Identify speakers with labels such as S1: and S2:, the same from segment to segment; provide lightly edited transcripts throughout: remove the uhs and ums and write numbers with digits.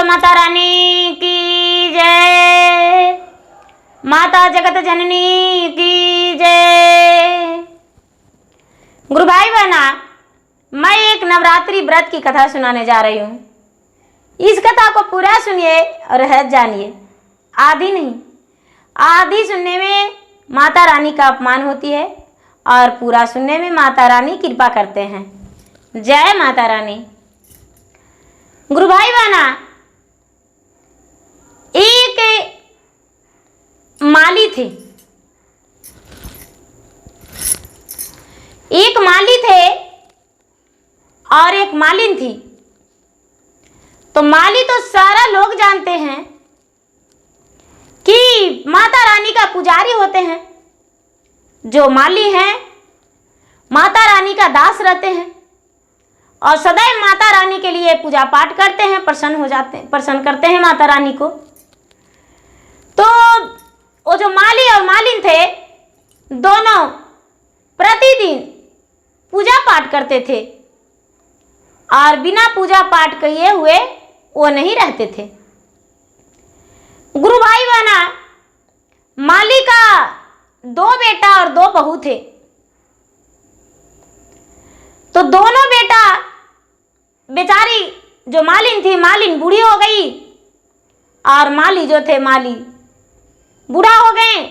S1: माता रानी की जय, माता जगत जननी की जय। गुरु भाई बहना, मैं एक नवरात्रि व्रत की कथा सुनाने जा रही हूँ। इस कथा को पूरा सुनिए और रहस्य जानिए। आधी नहीं, आधी सुनने में माता रानी का अपमान होती है और पूरा सुनने में माता रानी कृपा करते हैं। जय माता रानी। गुरु भाई बहना, एक माली थे। एक माली थे और एक मालिन थी। तो माली तो सारा लोग जानते हैं कि माता रानी का पुजारी होते हैं। जो माली हैं माता रानी का दास रहते हैं और सदैव माता रानी के लिए पूजा पाठ करते हैं, प्रसन्न करते हैं माता रानी को। तो वो जो माली और मालिन थे दोनों प्रतिदिन पूजा पाठ करते थे और बिना पूजा पाठ किए हुए वो नहीं रहते थे। गुरु भाई बहना, माली का 2 बेटा और 2 बहू थे। तो दोनों बेटा, बेचारी जो मालिन थी, मालिन बूढ़ी हो गई और माली जो थे, माली बूढ़ा हो गए।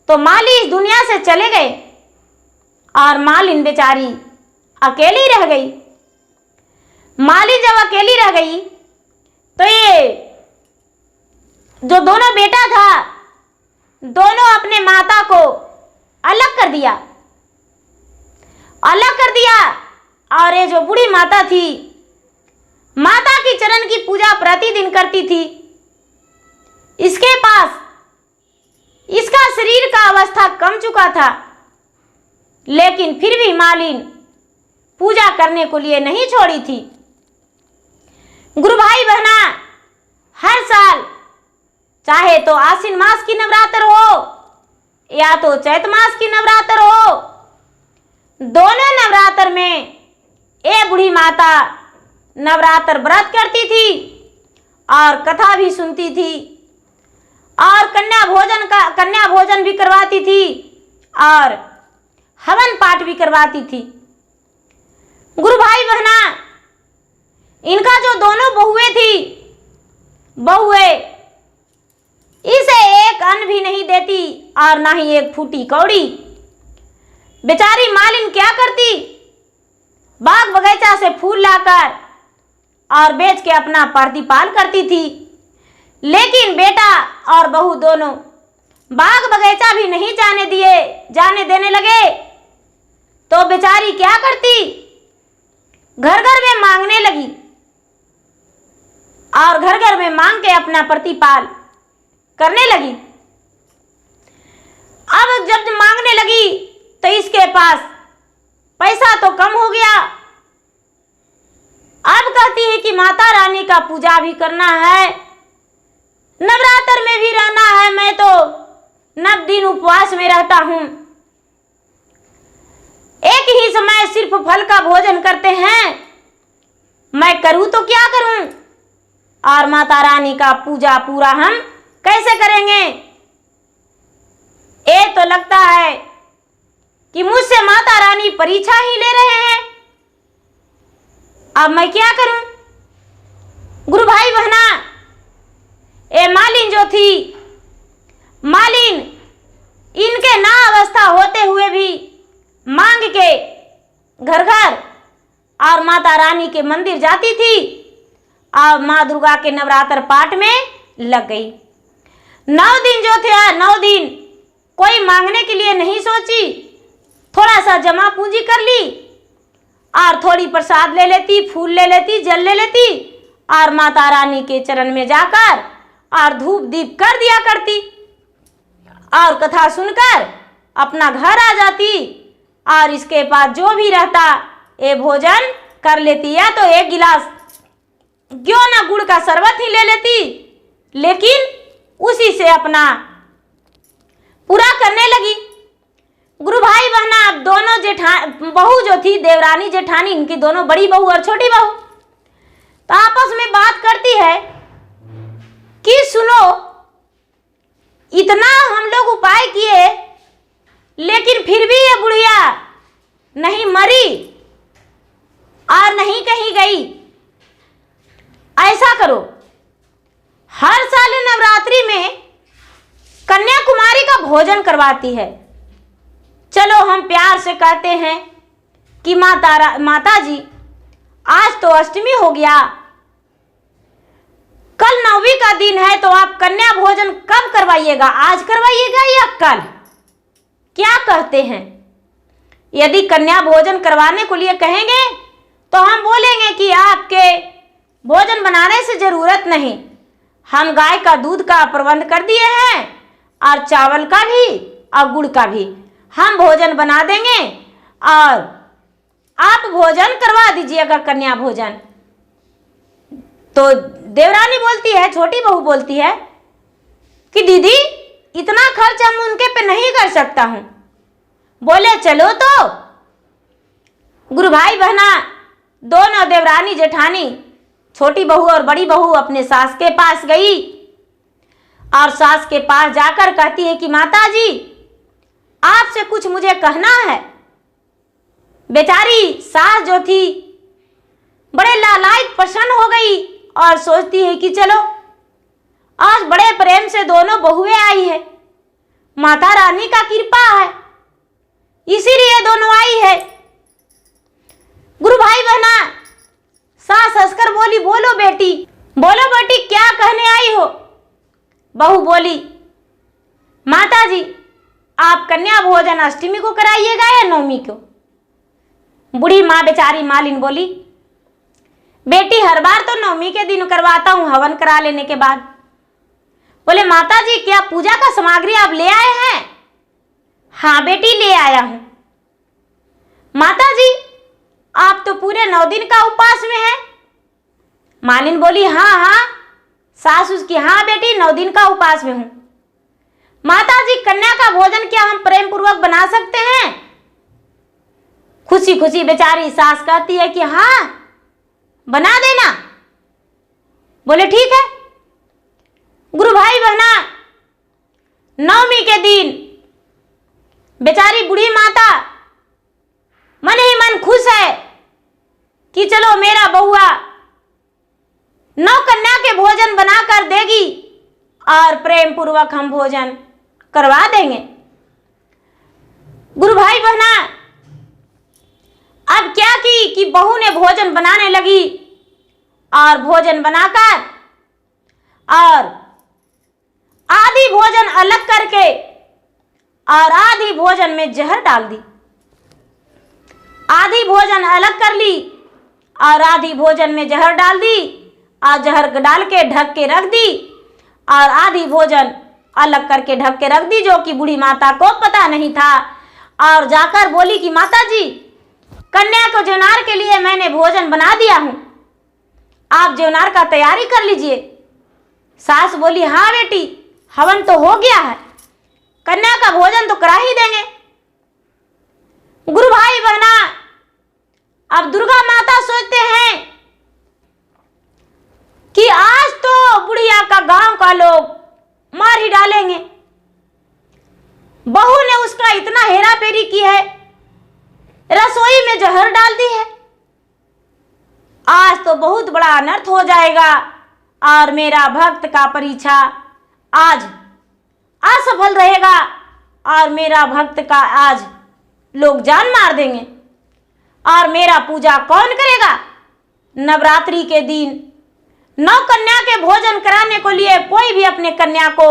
S1: तो माली इस दुनिया से चले गए और मालिन बेचारी अकेली रह गई। माली जब अकेली रह गई तो ये जो दोनों बेटा था, दोनों अपने माता को अलग कर दिया और ये जो बूढ़ी माता थी, माता की चरण की पूजा प्रतिदिन करती थी। इसके पास इसका शरीर का अवस्था कम चुका था, लेकिन फिर भी मालिन पूजा करने को लिए नहीं छोड़ी थी। गुरु भाई बहना, हर साल चाहे तो आश्विन मास की नवरात्र हो या तो चैत मास की नवरात्र हो, दोनों नवरात्र में ये बूढ़ी माता नवरात्र व्रत करती थी और कथा भी सुनती थी और कन्या भोजन भी करवाती थी और हवन पाठ भी करवाती थी। गुरु भाई बहना, इनका जो दोनों बहुएं इसे एक अन्न भी नहीं देती और ना ही एक फूटी कौड़ी। बेचारी मालिन क्या करती, बाग बगीचा से फूल लाकर और बेच के अपना प्रतिपाल करती थी। लेकिन बेटा और बहू दोनों बाग बगीचा भी नहीं जाने देने लगे। तो बेचारी क्या करती, घर घर में मांगने लगी और घर घर में मांग के अपना प्रतिपाल करने लगी। अब जब मांगने लगी तो इसके पास पैसा तो कम हो गया। अब कहती है कि माता रानी का पूजा भी करना है, नवरात्र में भी रहना है, मैं तो 9 दिन उपवास में रहता हूं। एक ही समय सिर्फ फल का भोजन करते हैं, मैं करूं तो क्या करूं और माता रानी का पूजा पूरा हम कैसे करेंगे। ये तो लगता है कि मुझसे माता रानी परीक्षा ही ले रहे हैं। अब मैं क्या करूं। गुरु भाई बहना, ये मालिन जो थी, मालिन इनके ना अवस्था होते हुए भी मांग के घर घर और माता रानी के मंदिर जाती थी और माँ दुर्गा के नवरात्र पाठ में लग गई। 9 दिन जो थे, 9 दिन कोई मांगने के लिए नहीं सोची, थोड़ा सा जमा पूंजी कर ली और थोड़ी प्रसाद ले लेती, फूल ले लेती, जल ले लेती और माता रानी के चरण में जाकर और धूप दीप कर दिया करती और कथा सुनकर अपना घर आ जाती और इसके बाद जो भी रहता ये भोजन कर लेती। या तो 1 गिलास क्यों ना गुड़ का शरबत ही ले लेती, लेकिन उसी से अपना पूरा करने लगी। गुरु भाई बहना, अब दोनों बहू जो थी, देवरानी जेठानी, इनकी दोनों बड़ी बहू और छोटी बहू, तो आपस में बात करती है कि सुनो, इतना हम लोग उपाय किए लेकिन फिर भी ये बुढ़िया नहीं मरी और नहीं कहीं गई। ऐसा करो, हर साल नवरात्रि में कन्याकुमारी का भोजन करवाती है। चलो हम प्यार से कहते हैं कि माता जी आज तो अष्टमी हो गया, कल नवमी का दिन है, तो आप कन्या भोजन कब करवाइएगा, आज करवाइएगा या कल, क्या कहते हैं? यदि कन्या भोजन करवाने को लिए कहेंगे तो हम बोलेंगे कि आपके भोजन बनाने से जरूरत नहीं, हम गाय का दूध का प्रबंध कर दिए हैं और चावल का भी और गुड़ का भी हम भोजन बना देंगे और आप भोजन करवा दीजिएगा कन्या भोजन। तो देवरानी बोलती है, छोटी बहू बोलती है कि दीदी इतना खर्च हम उनके पे नहीं कर सकता हूं। बोले चलो, तो गुरु भाई बहना दोनों देवरानी जेठानी, छोटी बहू और बड़ी बहू अपने सास के पास गई और सास के पास जाकर कहती है कि माता जी आपसे कुछ मुझे कहना है। बेचारी सास जो थी बड़े लालायित प्रसन्न हो गई और सोचती है कि चलो आज बड़े प्रेम से दोनों बहुएं आई है, माता रानी का कृपा है, इसीलिए दोनों आई है। गुरु भाई बहना सास हंसकर बोली, बोलो बेटी क्या कहने आई हो? बहू बोली, माता जी आप कन्या भोजन अष्टमी को कराइएगा या नवमी को? बूढ़ी माँ बेचारी मालिन बोली, बेटी हर बार तो नवमी के दिन करवाता हूं हवन करा लेने के बाद। बोले माता जी क्या पूजा का सामग्री आप ले आए हैं? हाँ बेटी ले आया हूं। माता जी आप तो पूरे 9 दिन का उपवास में है। मालिन बोली हाँ। सास उसकी हाँ बेटी 9 दिन का उपवास में हूं। माता जी कन्या का भोजन क्या हम प्रेम पूर्वक बना सकते हैं? खुशी खुशी बेचारी सास कहती है कि हाँ बना देना। बोले ठीक है। गुरु भाई बहना नवमी के दिन बेचारी बूढ़ी माता मन ही मन खुश है कि चलो मेरा बहुआ 9 कन्या के भोजन बनाकर देगी और प्रेम पूर्वक हम भोजन करवा देंगे। गुरु भाई बहना अब क्या की कि बहू ने भोजन बनाने लगी और भोजन बनाकर और आधी भोजन अलग करके और आधी भोजन में जहर डाल दी। आधी भोजन अलग कर ली और आधी भोजन में जहर डाल दी और जहर डाल के ढक के रख दी और आधी भोजन अलग करके ढक के रख दी, जो कि बूढ़ी माता को पता नहीं था। और जाकर बोली कि माता जी कन्या को ज्योनार के लिए मैंने भोजन बना दिया हूं, आप ज्योनार का तैयारी कर लीजिए। सास बोली हाँ बेटी हवन तो हो गया है, कन्या का भोजन तो करा ही देंगे। गुरु भाई बहना अब दुर्गा माता सोचते हैं कि आज तो बुढ़िया का गांव का लोग मार ही डालेंगे। बहू ने उसका इतना हेरा फेरी की है, रसोई में जहर डाल दी है, आज तो बहुत बड़ा अनर्थ हो जाएगा और मेरा भक्त का परीक्षा आज असफल रहेगा और मेरा भक्त का आज लोग जान मार देंगे और मेरा पूजा कौन करेगा? नवरात्रि के दिन 9 कन्या के भोजन कराने को लिए कोई भी अपने कन्या को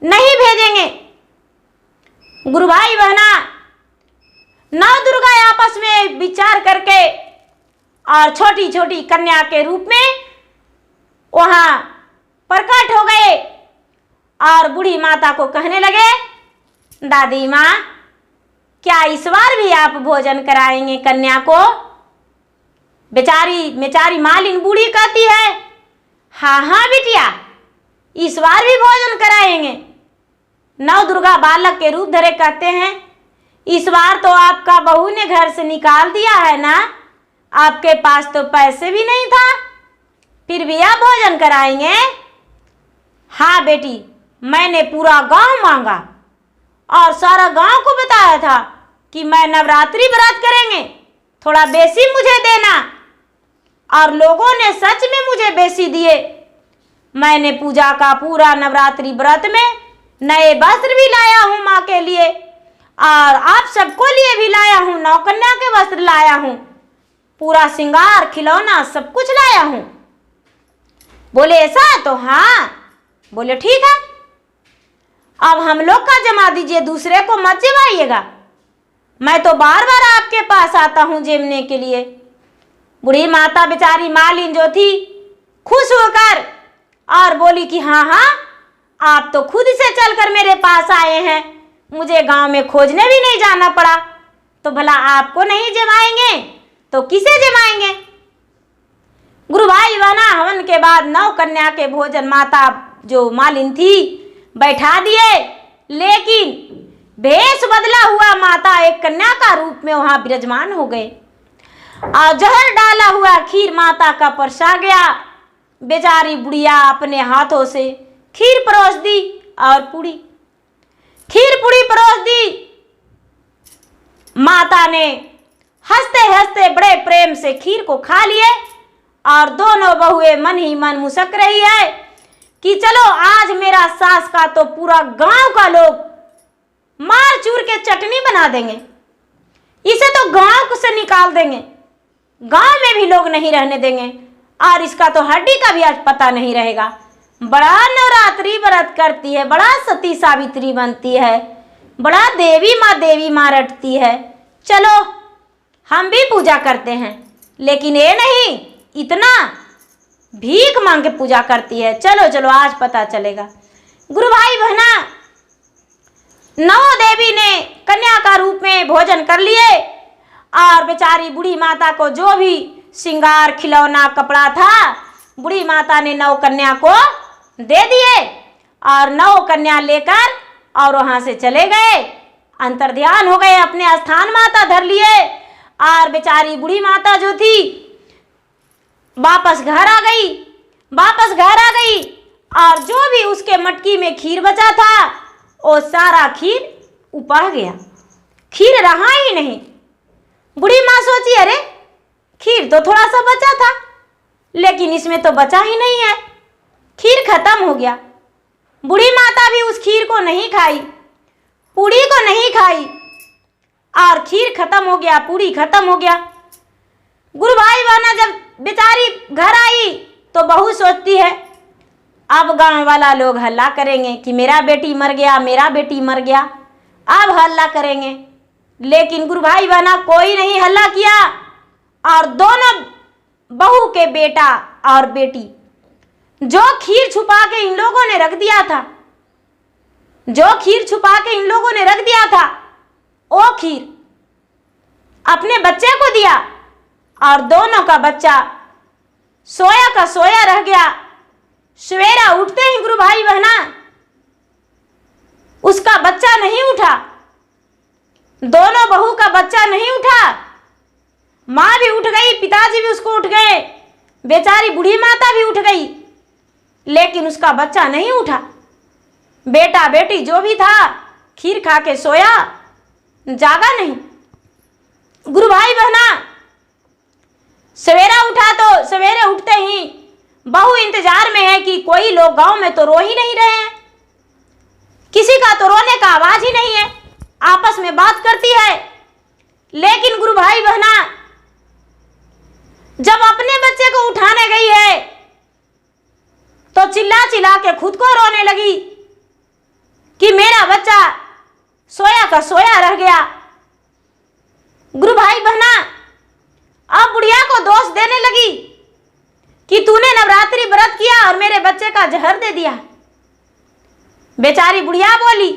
S1: नहीं भेजेंगे। गुरु भाई बहना 9 दुर्गा आपस में विचार करके और छोटी छोटी कन्या के रूप में वहां प्रकट हो गए और बूढ़ी माता को कहने लगे, दादी माँ क्या इस बार भी आप भोजन कराएंगे कन्या को? बेचारी मालिन बूढ़ी कहती है हाँ बिटिया इस बार भी भोजन कराएंगे। 9 दुर्गा बालक के रूप धरे कहते हैं इस बार तो आपका बहू ने घर से निकाल दिया है ना, आपके पास तो पैसे भी नहीं था, फिर भी आप भोजन कराएंगे? हाँ बेटी, मैंने पूरा गांव मांगा और सारा गांव को बताया था कि मैं नवरात्रि व्रत करेंगे, थोड़ा बेसी मुझे देना। और लोगों ने सच में मुझे बेसी दिए। मैंने पूजा का पूरा नवरात्रि व्रत में नए वस्त्र भी लाया हूँ माँ के लिए, और आप सबको लिए भी लाया हूँ, नौकन्या के वस्त्र लाया हूँ, पूरा श्रृंगार खिलौना सब कुछ लाया हूँ। बोले ऐसा? तो हाँ। बोले ठीक है, अब हम लोग का जमा दीजिए, दूसरे को मत जमाइएगा। मैं तो बार बार आपके पास आता हूँ जेमने के लिए। बूढ़ी माता बेचारी मालिन जो थी खुश होकर और बोली कि हाँ हाँ, आप तो खुद से चलकर मेरे पास आए हैं, मुझे गांव में खोजने भी नहीं जाना पड़ा। तो भला आपको नहीं जमाएंगे तो किसे जमाएंगे? गुरु भाई बहना हवन के बाद नौ कन्या के भोजन माता जो मालिन थी बैठा दिए, लेकिन भेष बदला हुआ माता एक कन्या का रूप में वहां विराजमान हो गए और जहर डाला हुआ खीर माता का परसा गया। बेचारी बुढ़िया अपने हाथों से खीर परोस दी और खीर पूरी परोस दी। माता ने हंसते हंसते बड़े प्रेम से खीर को खा लिए और दोनों बहुएं मन ही मन मुस्क रही है कि चलो आज मेरा सास का तो पूरा गांव का लोग मार चूर के चटनी बना देंगे, इसे तो गांव से निकाल देंगे, गांव में भी लोग नहीं रहने देंगे और इसका तो हड्डी का भी आज पता नहीं रहेगा। बड़ा नवरात्रि व्रत करती है, बड़ा सती सावित्री बनती है, बड़ा देवी माँ रटती है। चलो हम भी पूजा करते हैं, लेकिन ये नहीं इतना भीख मांग के पूजा करती है। चलो चलो आज पता चलेगा। गुरु भाई बहना, नौ देवी ने कन्या का रूप में भोजन कर लिए और बेचारी बूढ़ी माता को जो भी श्रृंगार खिलौना कपड़ा था, बूढ़ी माता ने नौ कन्या को दे दिए और नौ कन्या लेकर और वहां से चले गए, अंतर्ध्यान हो गए, अपने स्थान माता धर लिए और बेचारी बूढ़ी माता जो थी वापस घर आ गई और जो भी उसके मटकी में खीर बचा था वो सारा खीर उपड़ गया, खीर रहा ही नहीं। बूढ़ी माँ सोची अरे खीर तो थोड़ा सा बचा था, लेकिन इसमें तो बचा ही नहीं है, खीर खत्म हो गया। बूढ़ी माता भी उस खीर को नहीं खाई, पूड़ी को नहीं खाई और खीर खत्म हो गया, पूड़ी खत्म हो गया। गुरु भाई बहना जब बेचारी घर आई तो बहू सोचती है अब गांव वाला लोग हल्ला करेंगे कि मेरा बेटी मर गया, अब हल्ला करेंगे। लेकिन गुरु भाई बहना कोई नहीं हल्ला किया और दोनों बहू के बेटा और बेटी जो खीर छुपा के इन लोगों ने रख दिया था वो खीर अपने बच्चे को दिया और दोनों का बच्चा सोया का सोया रह गया। सवेरा उठते ही गुरु भाई बहना उसका बच्चा नहीं उठा, दोनों बहू का बच्चा नहीं उठा। माँ भी उठ गई, पिताजी भी उसको उठ गए, बेचारी बूढ़ी माता भी उठ गई, लेकिन उसका बच्चा नहीं उठा। बेटा बेटी जो भी था खीर खा के सोया, जागा नहीं। गुरु भाई बहना सवेरा उठा तो सवेरे उठते ही बहू इंतजार में है कि कोई लोग गांव में तो रो ही नहीं रहे हैं, किसी का तो रोने का आवाज ही नहीं है, आपस में बात करती है। लेकिन गुरु भाई बहना जब अपने बच्चे को उठाने गई है तो चिल्ला चिल्ला के खुद को रोने लगी कि मेरा बच्चा सोया का सोया रह गया। गुरु भाई बहना अब बुढ़िया को दोष देने लगी कि तूने नवरात्रि व्रत किया और मेरे बच्चे का जहर दे दिया। बेचारी बुढ़िया बोली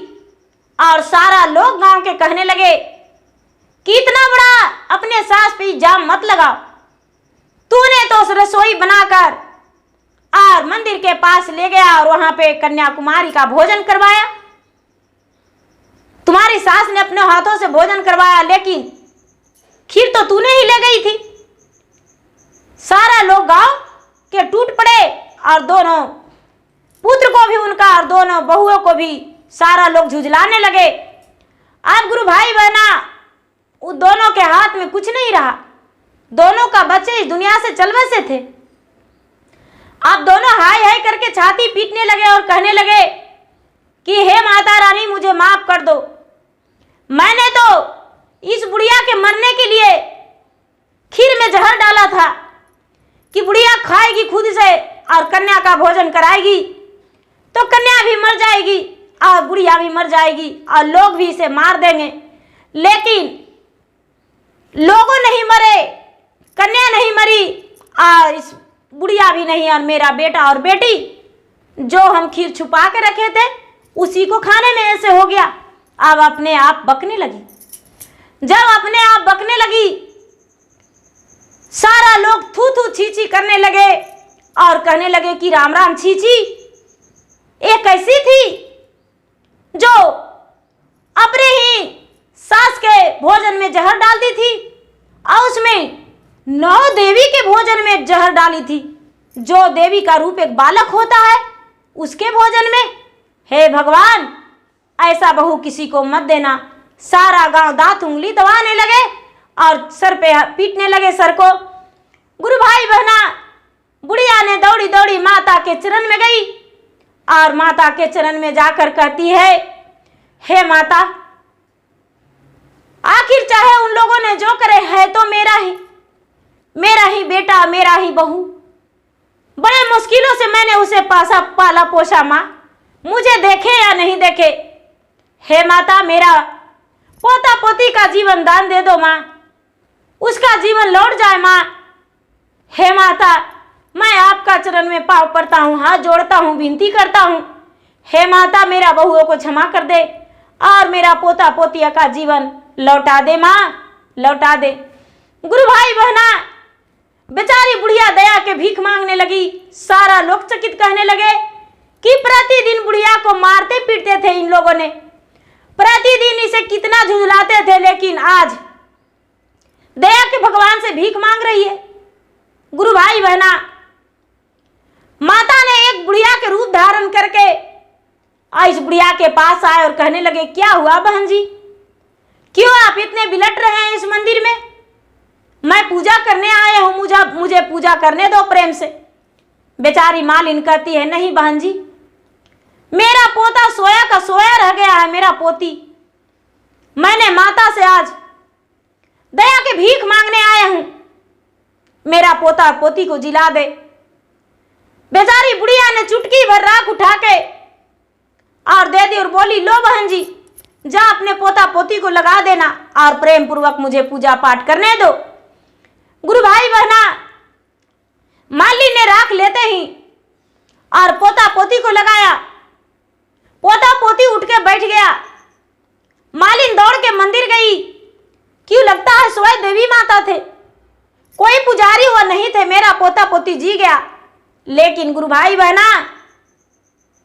S1: और सारा लोग गांव के कहने लगे कि इतना बड़ा अपने सास पे इल्जाम मत लगाओ, तूने तो उस रसोई बनाकर और मंदिर के पास ले गया और वहां पे कन्याकुमारी का भोजन करवाया, तुम्हारी सास ने अपने हाथों से भोजन करवाया, लेकिन खीर तो तूने ही ले गई थी। सारा लोग गांव के टूट पड़े और दोनों पुत्र को भी उनका और दोनों बहुओं को भी सारा लोग झुझलाने लगे। अब गुरु भाई बहना उन दोनों के हाथ में कुछ नहीं रहा, दोनों का बच्चे इस दुनिया से चल बसे थे। अब दोनों हाय हाय करके छाती पीटने लगे और कहने लगे कि हे माता रानी मुझे माफ कर दो, मैंने तो इस बुढ़िया के मरने के लिए खीर में जहर डाला था कि बुढ़िया खाएगी खुद से और कन्या का भोजन कराएगी तो कन्या भी मर जाएगी और बुढ़िया भी मर जाएगी और लोग भी इसे मार देंगे। लेकिन लोगों नहीं मरे, कन्या नहीं मरी और इस बुढ़िया भी नहीं, और मेरा बेटा और बेटी जो हम खीर छुपा के रखे थे उसी को खाने में ऐसे हो गया। अब अपने आप बकने लगी। जब अपने आप बकने लगी सारा लोग थू थू छी छी करने लगे और कहने लगे कि राम राम छी छी, एक ऐसी थी जो अपने ही सास के भोजन में जहर डाल दी थी और उसमें 9 देवी के भोजन में जहर डाली थी, जो देवी का रूप एक बालक होता है उसके भोजन में। हे भगवान, ऐसा बहू किसी को मत देना। सारा गांव दांत उंगली दबाने लगे और सर पे पीटने लगे सर को। गुरु भाई बहना बुढ़िया ने दौड़ी दौड़ी माता के चरण में गई और माता के चरण में जाकर कहती है, हे माता, आखिर चाहे उन लोगों ने जो करे है तो मेरा ही बेटा, मेरा ही बहू। बड़े मुश्किलों से मैंने उसे पाला पोसा माँ, मुझे देखे या नहीं देखे। हे माता, मेरा पोता पोती का जीवन दान दे दो माँ, उसका जीवन लौट जाए माँ। हे माता, मैं आपका चरण में पाँव पड़ता हूँ, हाथ जोड़ता हूँ, विनती करता हूँ। हे माता, मेरा बहुओं को क्षमा कर दे और मेरा पोता पोतिया का जीवन लौटा दे माँ, लौटा दे। गुरु भाई बहना बेचारी बुढ़िया दया के भीख मांगने लगी। सारा लोग चकित कहने लगे कि प्रतिदिन बुढ़िया को मारते पीटते थे इन लोगों ने, प्रतिदिन इसे कितना झुझलाते थे, लेकिन आज दया के भगवान से भीख मांग रही है। गुरु भाई बहना माता ने एक बुढ़िया के रूप धारण करके इस बुढ़िया के पास आए और कहने लगे, क्या हुआ बहन जी, क्यों आप इतने बिलट रहे हैं इस मंदिर में? मैं पूजा करने आया हूं, मुझे पूजा करने दो प्रेम से। बेचारी मालिन कहती है, नहीं बहन जी, मेरा पोता सोया का सोया रह गया है, मेरा पोती। मैंने माता से आज दया के भीख मांगने आया हूं, मेरा पोता पोती को जिला दे। बेचारी बुढ़िया ने चुटकी भर राख उठा के और दे दी और बोली, लो बहन जी, जा अपने पोता पोती को लगा देना और प्रेम पूर्वक मुझे पूजा पाठ करने दो। गुरु भाई बहना मालिन ने राख लेते ही और पोता पोती को लगाया। पोता पोती उठ के बैठ गया। मालिन दौड़ के मंदिर गई, क्यों लगता है स्वयं देवी माता थे, कोई पुजारी हुआ नहीं थे, मेरा पोता पोती जी गया। लेकिन गुरु भाई बहना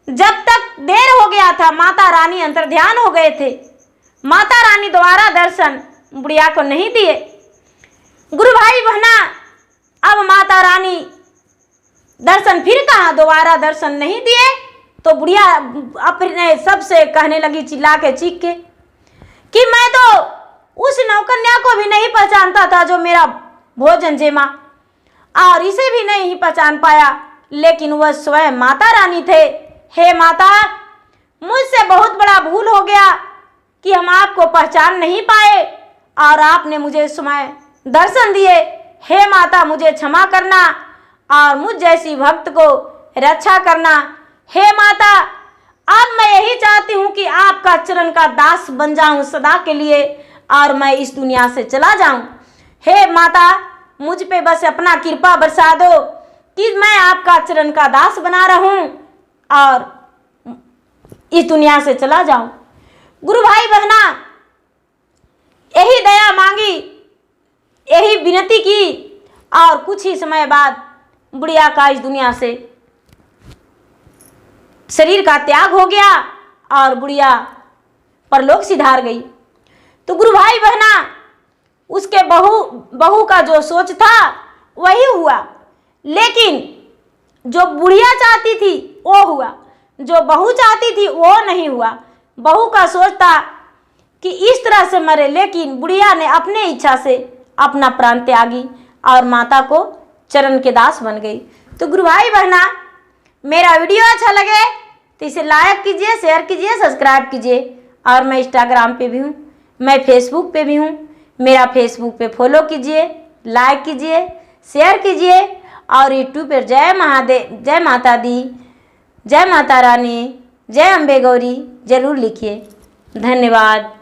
S1: जब तक देर हो गया था, माता रानी अंतर ध्यान हो गए थे। माता रानी दोबारा दर्शन बुढ़िया को नहीं दिए। गुरु भाई बहना अब माता रानी दर्शन फिर कहा, दोबारा दर्शन नहीं दिए तो बुढ़िया अपने सबसे कहने लगी चिल्ला के चीख के कि मैं तो उस नौकन्या को भी नहीं पहचानता था जो मेरा भोजन जेमा, और इसे भी नहीं पहचान पाया, लेकिन वह स्वयं माता रानी थे। हे माता, मुझसे बहुत बड़ा भूल हो गया कि हम आपको पहचान नहीं पाए और आपने मुझे इस समय दर्शन दिए। हे माता, मुझे क्षमा करना और मुझ जैसी भक्त को रक्षा करना। हे माता, अब मैं यही चाहती हूँ कि आपका चरण का दास बन जाऊं सदा के लिए और मैं इस दुनिया से चला जाऊं। हे माता, मुझ पे बस अपना कृपा बरसा दो कि मैं आपका चरण का दास बना रहूं और इस दुनिया से चला जाऊं। गुरु भाई बहना यही दया मांगी, यही विनती की और कुछ ही समय बाद बुढ़िया का इस दुनिया से शरीर का त्याग हो गया और बुढ़िया परलोक सिधार गई। तो गुरु भाई बहना उसके बहू का जो सोच था वही हुआ, लेकिन जो बुढ़िया चाहती थी वो हुआ, जो बहू चाहती थी वो नहीं हुआ। बहू का सोच था कि इस तरह से मरे, लेकिन बुढ़िया ने अपने इच्छा से अपना प्राण त्यागी और माता को चरण के दास बन गई। तो गुरु भाई बहना, मेरा वीडियो अच्छा लगे तो इसे लाइक कीजिए, शेयर कीजिए, सब्सक्राइब कीजिए। और मैं इंस्टाग्राम पे भी हूँ, मैं फेसबुक पे भी हूँ, मेरा फेसबुक पे फॉलो कीजिए, लाइक कीजिए, शेयर कीजिए। और यूट्यूब पर जय महादेव, जय माता दी, जय माता रानी, जय अम्बे गौरी जरूर लिखिए। धन्यवाद।